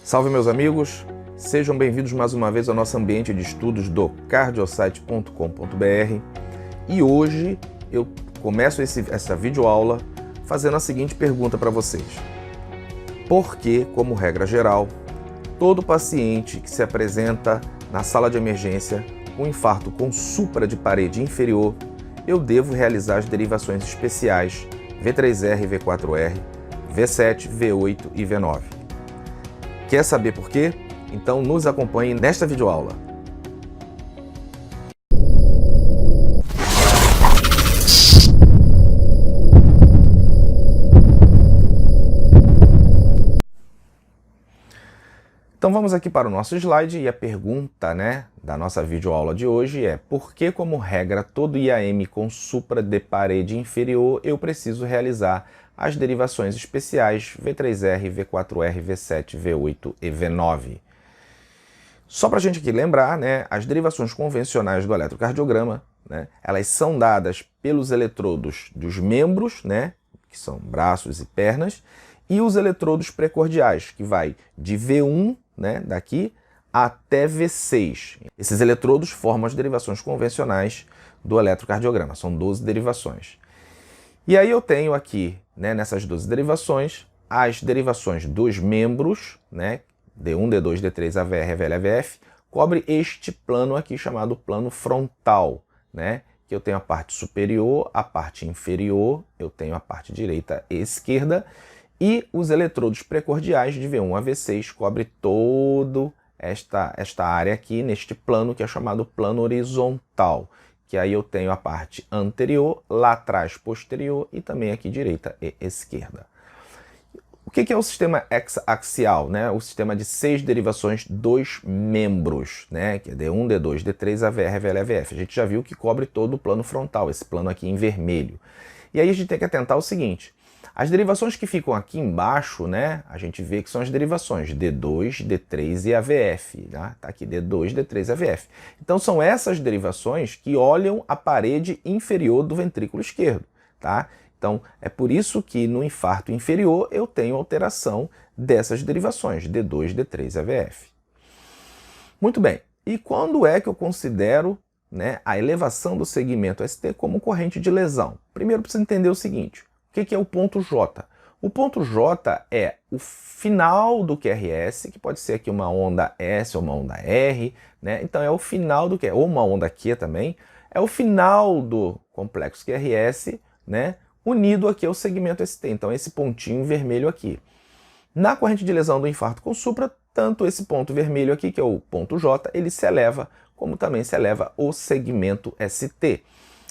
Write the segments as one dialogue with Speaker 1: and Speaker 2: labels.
Speaker 1: Salve meus amigos, sejam bem-vindos mais uma vez ao nosso ambiente de estudos do cardiosite.com.br e hoje eu começo essa videoaula fazendo a seguinte pergunta para vocês. Por que, como regra geral, todo paciente que se apresenta na sala de emergência com infarto com supra de parede inferior, eu devo realizar as derivações especiais V3R, V4R, V7, V8 e V9? Quer saber por quê? Então nos acompanhe nesta videoaula. Então vamos aqui para o nosso slide e a pergunta, da nossa videoaula de hoje é: por que, como regra, todo IAM com supra de parede inferior eu preciso realizar as derivações especiais V3R, V4R, V7, V8 e V9? Só para a gente aqui lembrar, as derivações convencionais do eletrocardiograma, elas são dadas pelos eletrodos dos membros, que são braços e pernas, e os eletrodos precordiais, que vai de V1, daqui, até V6. Esses eletrodos formam as derivações convencionais do eletrocardiograma, são 12 derivações. E aí eu tenho aqui, nessas 12 derivações, as derivações dos membros, D1, D2, D3, AVR, AVL, AVF, cobre este plano aqui chamado plano frontal, que eu tenho a parte superior, a parte inferior, eu tenho a parte direita e esquerda, e os eletrodos precordiais de V1 a V6 cobre todo esta área aqui, neste plano que é chamado plano horizontal, que aí eu tenho a parte anterior, lá atrás posterior e também aqui direita e esquerda. O que é o sistema axial? O sistema de 6 derivações dos membros, que é D1, D2, D3, AVR, AVL, AVF. A gente já viu que cobre todo o plano frontal, esse plano aqui em vermelho. E aí a gente tem que atentar ao seguinte: as derivações que ficam aqui embaixo, a gente vê que são as derivações D2, D3 e AVF. Tá aqui D2, D3 e AVF. Então são essas derivações que olham a parede inferior do ventrículo esquerdo. Então é por isso que no infarto inferior eu tenho alteração dessas derivações, D2, D3 e AVF. Muito bem, e quando é que eu considero a elevação do segmento ST como corrente de lesão? Primeiro precisa entender o seguinte: o que é o ponto J? O ponto J é o final do QRS, que pode ser aqui uma onda S ou uma onda R, então é o final do QRS, ou uma onda Q também, é o final do complexo QRS, unido aqui ao segmento ST, então esse pontinho vermelho aqui. Na corrente de lesão do infarto com supra, tanto esse ponto vermelho aqui, que é o ponto J, ele se eleva, como também se eleva o segmento ST.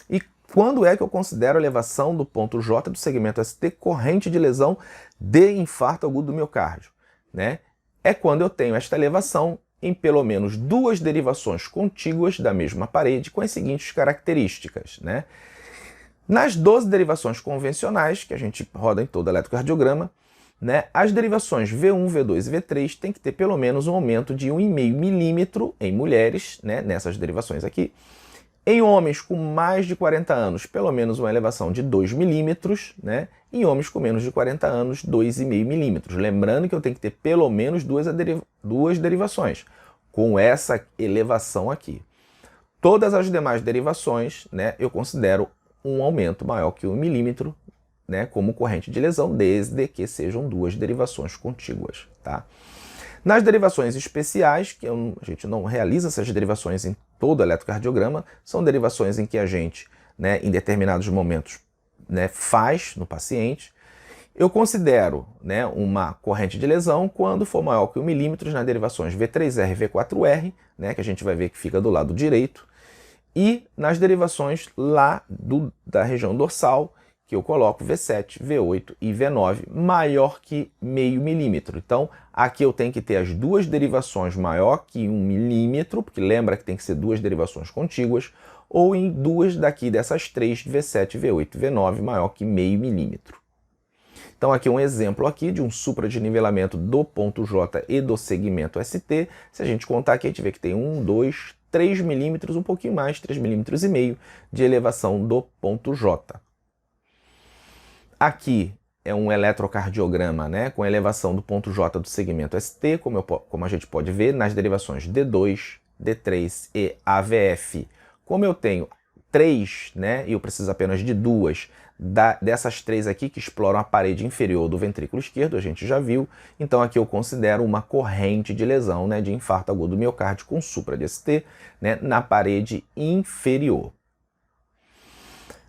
Speaker 1: E quando é que eu considero a elevação do ponto J do segmento ST corrente de lesão de infarto agudo do miocárdio? É quando eu tenho esta elevação em pelo menos 2 derivações contíguas da mesma parede com as seguintes características. Nas 12 derivações convencionais, que a gente roda em todo eletrocardiograma, as derivações V1, V2 e V3 têm que ter pelo menos um aumento de 1,5 milímetro em mulheres, nessas derivações aqui. Em homens com mais de 40 anos, pelo menos uma elevação de 2 milímetros, em homens com menos de 40 anos, 2,5 milímetros. Lembrando que eu tenho que ter pelo menos duas derivações, com essa elevação aqui. Todas as demais derivações, eu considero um aumento maior que 1 milímetro, como corrente de lesão, desde que sejam 2 derivações contíguas. Nas derivações especiais, que a gente não realiza essas derivações em todo o eletrocardiograma, são derivações em que a gente, em determinados momentos, faz no paciente. Eu considero uma corrente de lesão quando for maior que 1 milímetro nas derivações V3R e V4R, que a gente vai ver que fica do lado direito, e nas derivações lá da região dorsal, que eu coloco V7, V8 e V9 maior que meio milímetro. Então, aqui eu tenho que ter as 2 derivações maior que 1 milímetro, porque lembra que tem que ser 2 derivações contíguas, ou em 2 daqui dessas 3, V7, V8 e V9 maior que meio milímetro. Então aqui um exemplo aqui de um supra de nivelamento do ponto J e do segmento ST. Se a gente contar aqui, a gente vê que tem 1, 2, 3 milímetros, um pouquinho mais, 3,5 milímetros de elevação do ponto J. Aqui, é um eletrocardiograma, né, com elevação do ponto J do segmento ST, como a gente pode ver nas derivações D2, D3 e AVF. Como eu tenho 3, né, e eu preciso apenas de 2 dessas 3 aqui que exploram a parede inferior do ventrículo esquerdo, a gente já viu, então aqui eu considero uma corrente de lesão, né, de infarto agudo do miocárdio com supra de ST, né, na parede inferior.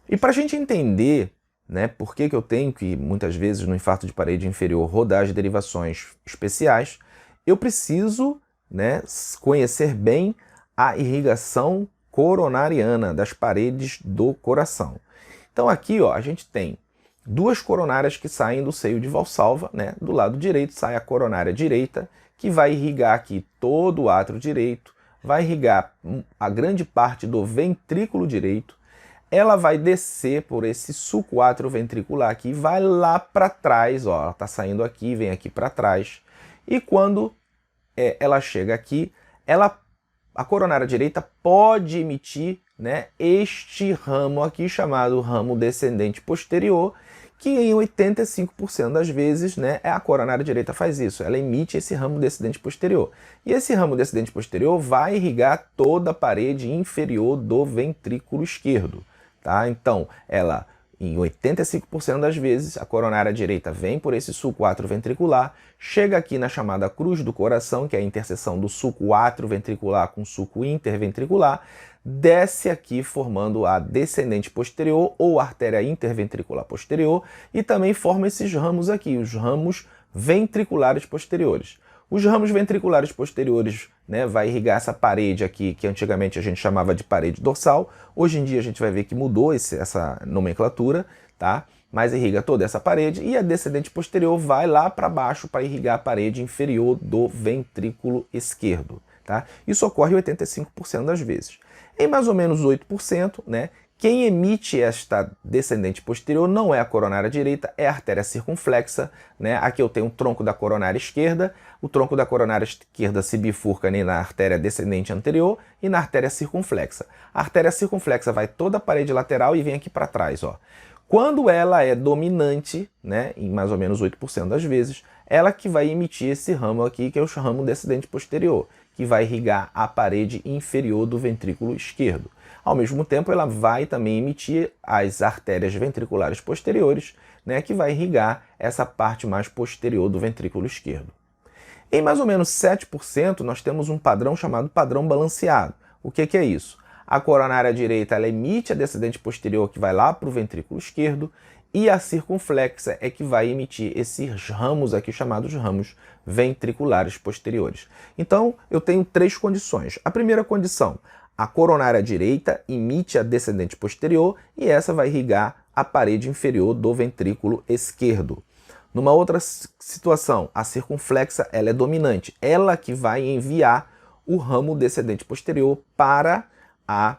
Speaker 1: E para a gente entender, né, por que eu tenho que, muitas vezes, no infarto de parede inferior, rodar as derivações especiais, eu preciso, né, conhecer bem a irrigação coronariana das paredes do coração. Então aqui, ó, a gente tem 2 coronárias que saem do seio de Valsalva, né? Do lado direito sai a coronária direita, que vai irrigar aqui todo o átrio direito, vai irrigar a grande parte do ventrículo direito, ela vai descer por esse sulco atrioventricular aqui, vai lá para trás, ó, ela está saindo aqui, vem aqui para trás, e quando ela chega aqui, a coronária direita pode emitir, né, este ramo aqui, chamado ramo descendente posterior, que em 85% das vezes, né, a coronária direita faz isso, ela emite esse ramo descendente posterior. E esse ramo descendente posterior vai irrigar toda a parede inferior do ventrículo esquerdo. Tá? Então, ela, em 85% das vezes, a coronária direita vem por esse sulco atrioventricular, chega aqui na chamada cruz do coração, que é a interseção do sulco atrioventricular com o sulco interventricular, desce aqui formando a descendente posterior ou artéria interventricular posterior e também forma esses ramos aqui, os ramos ventriculares posteriores. Os ramos ventriculares posteriores, né, vai irrigar essa parede aqui, que antigamente a gente chamava de parede dorsal. Hoje em dia a gente vai ver que mudou essa nomenclatura, tá? Mas irriga toda essa parede e a descendente posterior vai lá para baixo para irrigar a parede inferior do ventrículo esquerdo, tá? Isso ocorre 85% das vezes. Em mais ou menos 8%, né, quem emite esta descendente posterior não é a coronária direita, é a artéria circunflexa, né? Aqui eu tenho o tronco da coronária esquerda, o tronco da coronária esquerda se bifurca ali na artéria descendente anterior e na artéria circunflexa. A artéria circunflexa vai toda a parede lateral e vem aqui para trás, ó. Quando ela é dominante, né, em mais ou menos 8% das vezes, ela que vai emitir esse ramo aqui, que é o ramo descendente posterior, que vai irrigar a parede inferior do ventrículo esquerdo. Ao mesmo tempo, ela vai também emitir as artérias ventriculares posteriores, né, que vai irrigar essa parte mais posterior do ventrículo esquerdo. Em mais ou menos 7%, nós temos um padrão chamado padrão balanceado. O que é isso? A coronária direita ela emite a descendente posterior que vai lá para o ventrículo esquerdo e a circunflexa é que vai emitir esses ramos aqui chamados ramos ventriculares posteriores. Então, eu tenho 3 condições. A primeira condição, a coronária direita emite a descendente posterior e essa vai irrigar a parede inferior do ventrículo esquerdo. Numa outra situação, a circunflexa ela é dominante, ela que vai enviar o ramo descendente posterior para a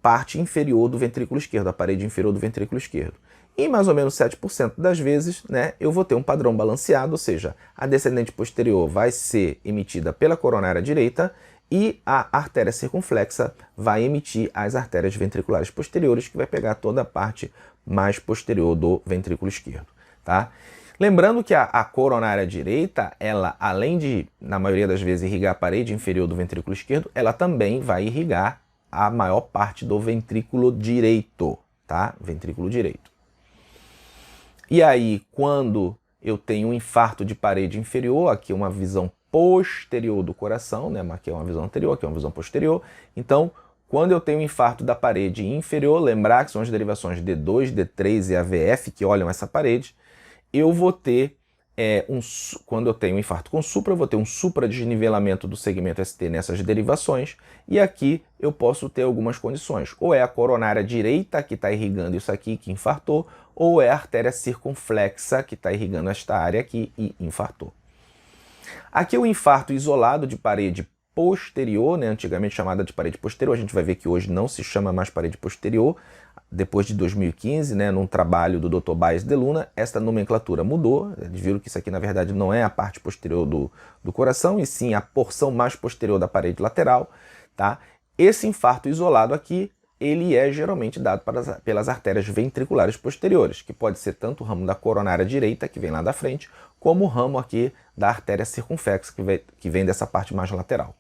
Speaker 1: parte inferior do ventrículo esquerdo, a parede inferior do ventrículo esquerdo. E mais ou menos 7% das vezes, né, eu vou ter um padrão balanceado, ou seja, a descendente posterior vai ser emitida pela coronária direita e a artéria circunflexa vai emitir as artérias ventriculares posteriores, que vai pegar toda a parte mais posterior do ventrículo esquerdo, tá? Lembrando que a coronária direita, ela, além de, na maioria das vezes, irrigar a parede inferior do ventrículo esquerdo, ela também vai irrigar a maior parte do ventrículo direito, tá? Ventrículo direito. E aí, quando eu tenho um infarto de parede inferior, aqui uma visão posterior do coração, né? Aqui é uma visão anterior, aqui é uma visão posterior. Então, quando eu tenho um infarto da parede inferior, lembrar que são as derivações D2, D3 e AVF que olham essa parede, eu vou ter, quando eu tenho um infarto com supra, eu vou ter um supradesnivelamento do segmento ST nessas derivações, e aqui eu posso ter algumas condições. Ou é a coronária direita que está irrigando isso aqui, que infartou, ou é a artéria circunflexa que está irrigando esta área aqui e infartou. Aqui o infarto isolado de parede posterior, né, antigamente chamada de parede posterior, a gente vai ver que hoje não se chama mais parede posterior, depois de 2015, né, num trabalho do Dr. Baez de Luna, esta nomenclatura mudou. Eles viram que isso aqui, na verdade, não é a parte posterior do coração, e sim a porção mais posterior da parede lateral, tá? Esse infarto isolado aqui, ele é geralmente dado pelas artérias ventriculares posteriores, que pode ser tanto o ramo da coronária direita, que vem lá da frente, como o ramo aqui da artéria circunflexa, que vem dessa parte mais lateral.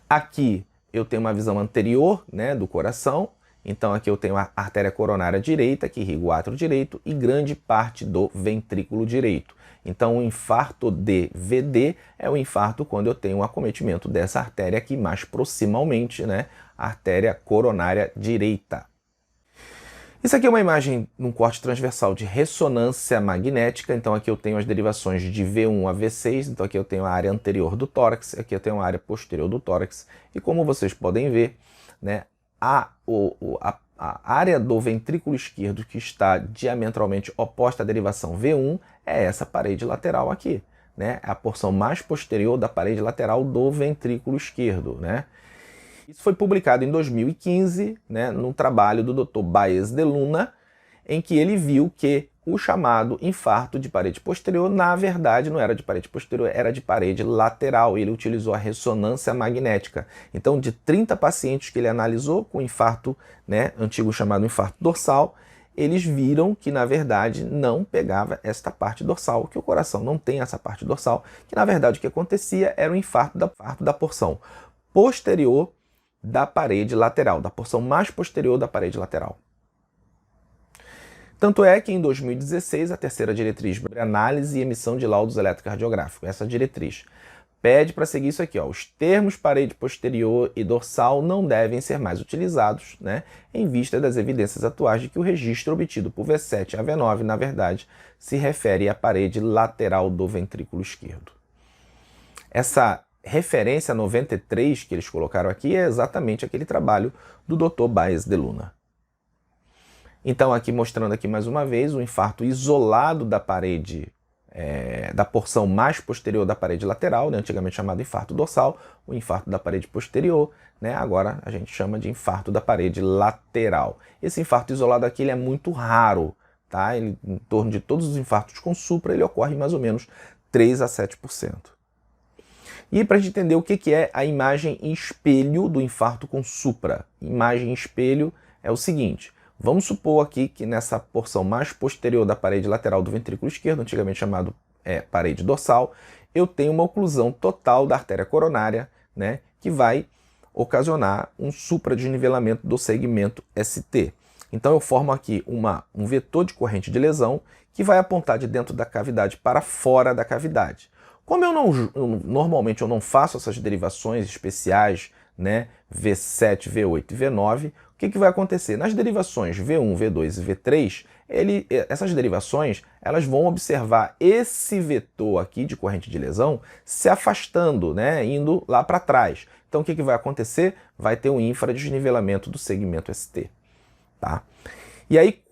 Speaker 1: Aqui eu tenho uma visão anterior, né, do coração, então aqui eu tenho a artéria coronária direita, que irriga o átrio direito, e grande parte do ventrículo direito. Então o infarto de VD é o infarto quando eu tenho um acometimento dessa artéria aqui mais proximalmente, né, a artéria coronária direita. Isso aqui é uma imagem num corte transversal de ressonância magnética, então aqui eu tenho as derivações de V1 a V6, então aqui eu tenho a área anterior do tórax, aqui eu tenho a área posterior do tórax, e como vocês podem ver, né, a área do ventrículo esquerdo que está diametralmente oposta à derivação V1 é essa parede lateral aqui, né, a porção mais posterior da parede lateral do ventrículo esquerdo, né. Isso foi publicado em 2015, né, num trabalho do Dr. Baez de Luna, em que ele viu que o chamado infarto de parede posterior, na verdade, não era de parede posterior, era de parede lateral. Ele utilizou a ressonância magnética. Então, de 30 pacientes que ele analisou com infarto, né, antigo chamado infarto dorsal, eles viram que, na verdade, não pegava esta parte dorsal, que o coração não tem essa parte dorsal, que, na verdade, o que acontecia era o infarto da porção posterior da parede lateral, da porção mais posterior da parede lateral. Tanto é que em 2016 a terceira diretriz sobre análise e emissão de laudos eletrocardiográficos, essa diretriz, pede para seguir isso aqui, ó, os termos parede posterior e dorsal não devem ser mais utilizados, né, em vista das evidências atuais de que o registro obtido por V7 a V9, na verdade, se refere à parede lateral do ventrículo esquerdo. Essa referência 93 que eles colocaram aqui é exatamente aquele trabalho do Dr. Baez de Luna. Então aqui mostrando aqui mais uma vez o infarto isolado da parede, da porção mais posterior da parede lateral, né, antigamente chamado infarto dorsal, o infarto da parede posterior, né, agora a gente chama de infarto da parede lateral. Esse infarto isolado aqui ele é muito raro, tá? Ele, em torno de todos os infartos com supra, ele ocorre em mais ou menos 3 a 7%. E para a gente entender o que é a imagem em espelho do infarto com supra. Imagem em espelho é o seguinte: vamos supor aqui que nessa porção mais posterior da parede lateral do ventrículo esquerdo, antigamente chamado parede dorsal, eu tenho uma oclusão total da artéria coronária, né, que vai ocasionar um supradesnivelamento do segmento ST. Então eu formo aqui um vetor de corrente de lesão que vai apontar de dentro da cavidade para fora da cavidade. Como normalmente eu não faço essas derivações especiais, né, V7, V8 e V9, o que vai acontecer? Nas derivações V1, V2 e V3, essas derivações elas vão observar esse vetor aqui de corrente de lesão se afastando, né, indo lá para trás. Então o que vai acontecer? Vai ter um infradesnivelamento do segmento ST. Tá? E aí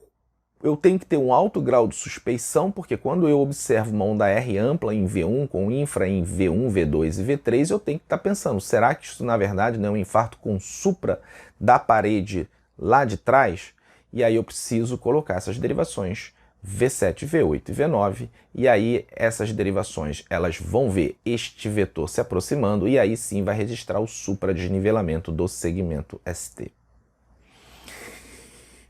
Speaker 1: eu tenho que ter um alto grau de suspeição, porque quando eu observo uma onda R ampla em V1, com infra em V1, V2 e V3, eu tenho que estar pensando, será que isso na verdade não é um infarto com supra da parede lá de trás? E aí eu preciso colocar essas derivações V7, V8 e V9, e aí essas derivações elas vão ver este vetor se aproximando, e aí sim vai registrar o supradesnivelamento do segmento ST.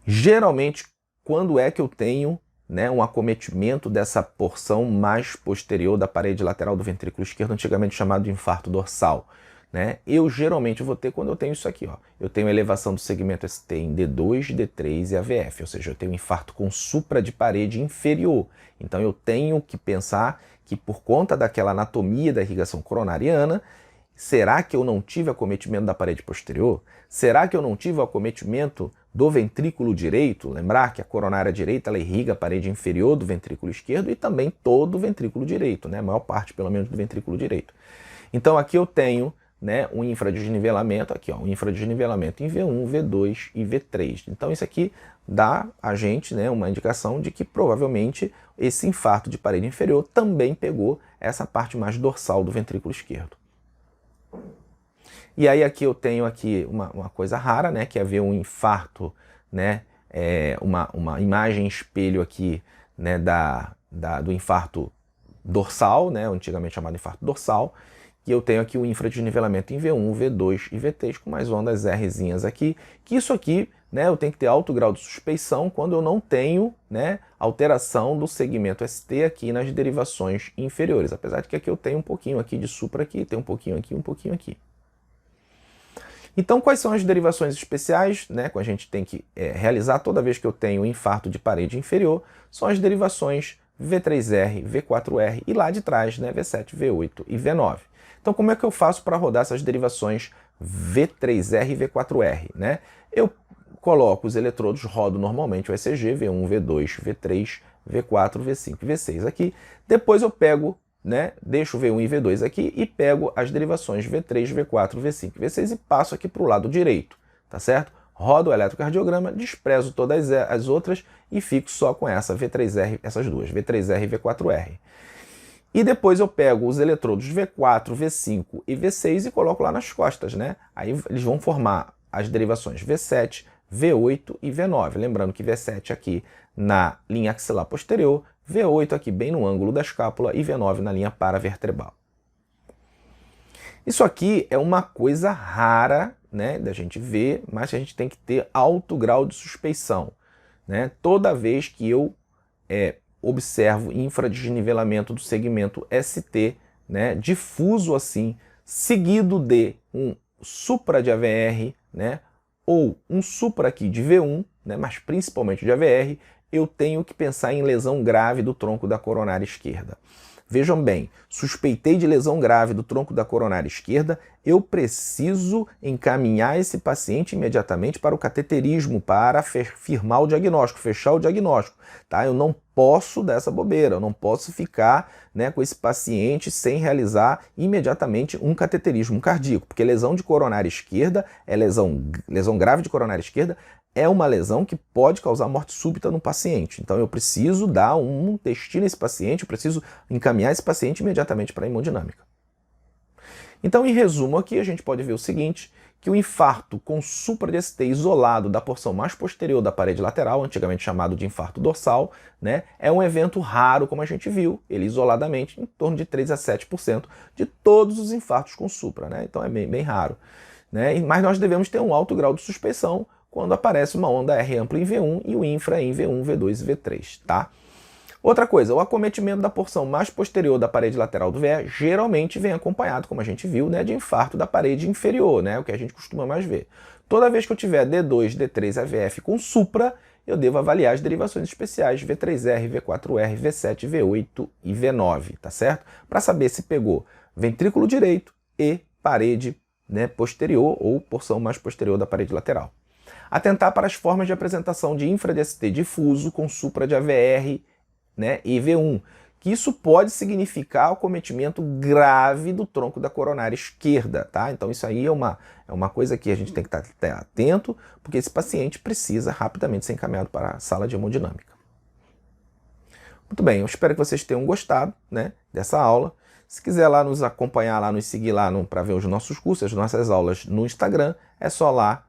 Speaker 1: Geralmente, quando é que eu tenho, né, um acometimento dessa porção mais posterior da parede lateral do ventrículo esquerdo, antigamente chamado de infarto dorsal, né? Eu geralmente vou ter quando eu tenho isso aqui, ó. Eu tenho elevação do segmento ST em D2, D3 e AVF, ou seja, eu tenho infarto com supra de parede inferior. Então eu tenho que pensar que por conta daquela anatomia da irrigação coronariana, será que eu não tive acometimento da parede posterior? Será que eu não tive o acometimento do ventrículo direito? Lembrar que a coronária direita ela irriga a parede inferior do ventrículo esquerdo e também todo o ventrículo direito, né? A maior parte, pelo menos, do ventrículo direito. Então aqui eu tenho, né, um infradesnivelamento, aqui, ó, um infradesnivelamento em V1, V2 e V3. Então isso aqui dá a gente, né, uma indicação de que provavelmente esse infarto de parede inferior também pegou essa parte mais dorsal do ventrículo esquerdo. E aí aqui eu tenho aqui uma coisa rara, né, que é ver um infarto, né, uma imagem espelho aqui, né, do infarto dorsal, né, antigamente chamado infarto dorsal, que eu tenho aqui o infradesnivelamento em V1, V2 e V3 com mais ondas Rzinhas aqui, que isso aqui, né, eu tenho que ter alto grau de suspeição quando eu não tenho, né, alteração do segmento ST aqui nas derivações inferiores, apesar de que aqui eu tenho um pouquinho aqui de supra aqui, tem um pouquinho aqui, um pouquinho aqui. Então, quais são as derivações especiais, né, que a gente tem que realizar toda vez que eu tenho infarto de parede inferior? São as derivações V3R, V4R e lá de trás, né, V7, V8 e V9. Então, como é que eu faço para rodar essas derivações V3R e V4R? Né? Eu coloco os eletrodos, rodo normalmente o ECG, V1, V2, V3, V4, V5 e V6 aqui. Depois eu pego, né, deixo o V1 e V2 aqui e pego as derivações V3, V4, V5 e V6 e passo aqui para o lado direito, tá certo? Rodo o eletrocardiograma, desprezo todas as outras e fico só com essa V3R, essas duas, V3R e V4R. E depois eu pego os eletrodos V4, V5 e V6 e coloco lá nas costas, né? Aí eles vão formar as derivações V7, V8 e V9. Lembrando que V7 aqui na linha axilar posterior, V8 aqui bem no ângulo da escápula e V9 na linha paravertebral. Isso aqui é uma coisa rara, né, da gente ver, mas a gente tem que ter alto grau de suspeição, né? Toda vez que eu observo infradesnivelamento do segmento ST, né, difuso assim, seguido de um supra de AVR, né, ou um supra aqui de V1, né, mas principalmente de AVR, eu tenho que pensar em lesão grave do tronco da coronária esquerda. Vejam bem, suspeitei de lesão grave do tronco da coronária esquerda, eu preciso encaminhar esse paciente imediatamente para o cateterismo, para firmar o diagnóstico, fechar o diagnóstico. Tá? Eu não posso dar essa bobeira, eu não posso ficar, né, com esse paciente sem realizar imediatamente um cateterismo cardíaco, porque lesão de coronária esquerda, lesão grave de coronária esquerda, é uma lesão que pode causar morte súbita no paciente. Então eu preciso dar um destino a esse paciente, eu preciso encaminhar esse paciente imediatamente para a hemodinâmica. Então, em resumo aqui, a gente pode ver o seguinte, que o infarto com supra de ST isolado da porção mais posterior da parede lateral, antigamente chamado de infarto dorsal, né, é um evento raro, como a gente viu, ele isoladamente, em torno de 3 a 7% de todos os infartos com supra, né? Então é bem raro. Né? Mas nós devemos ter um alto grau de suspeição quando aparece uma onda R ampla em V1 e o infra em V1, V2 e V3, tá? Outra coisa, o acometimento da porção mais posterior da parede lateral do VE geralmente vem acompanhado, como a gente viu, né, de infarto da parede inferior, né, o que a gente costuma mais ver. Toda vez que eu tiver D2, D3, AVF com supra, eu devo avaliar as derivações especiais V3R, V4R, V7, V8 e V9, tá certo? Para saber se pegou ventrículo direito e parede, né, posterior ou porção mais posterior da parede lateral. Atentar para as formas de apresentação de infra-DST difuso com supra de AVR, né, e V1, que isso pode significar acometimento grave do tronco da coronária esquerda, tá? Então isso aí é uma coisa que a gente tem que estar atento, porque esse paciente precisa rapidamente ser encaminhado para a sala de hemodinâmica. Muito bem, eu espero que vocês tenham gostado, né, dessa aula. Se quiser lá nos acompanhar, lá nos seguir lá para ver os nossos cursos, as nossas aulas no Instagram, é só lá,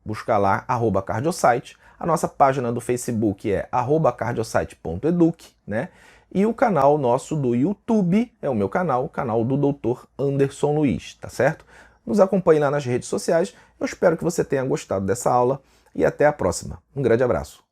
Speaker 1: buscar lá, @cardiosite. A nossa página do Facebook é @cardiosite.educ, né? E o canal nosso do YouTube é o meu canal, o canal do Dr. Anderson Luiz, tá certo? Nos acompanhe lá nas redes sociais. Eu espero que você tenha gostado dessa aula e até a próxima. Um grande abraço.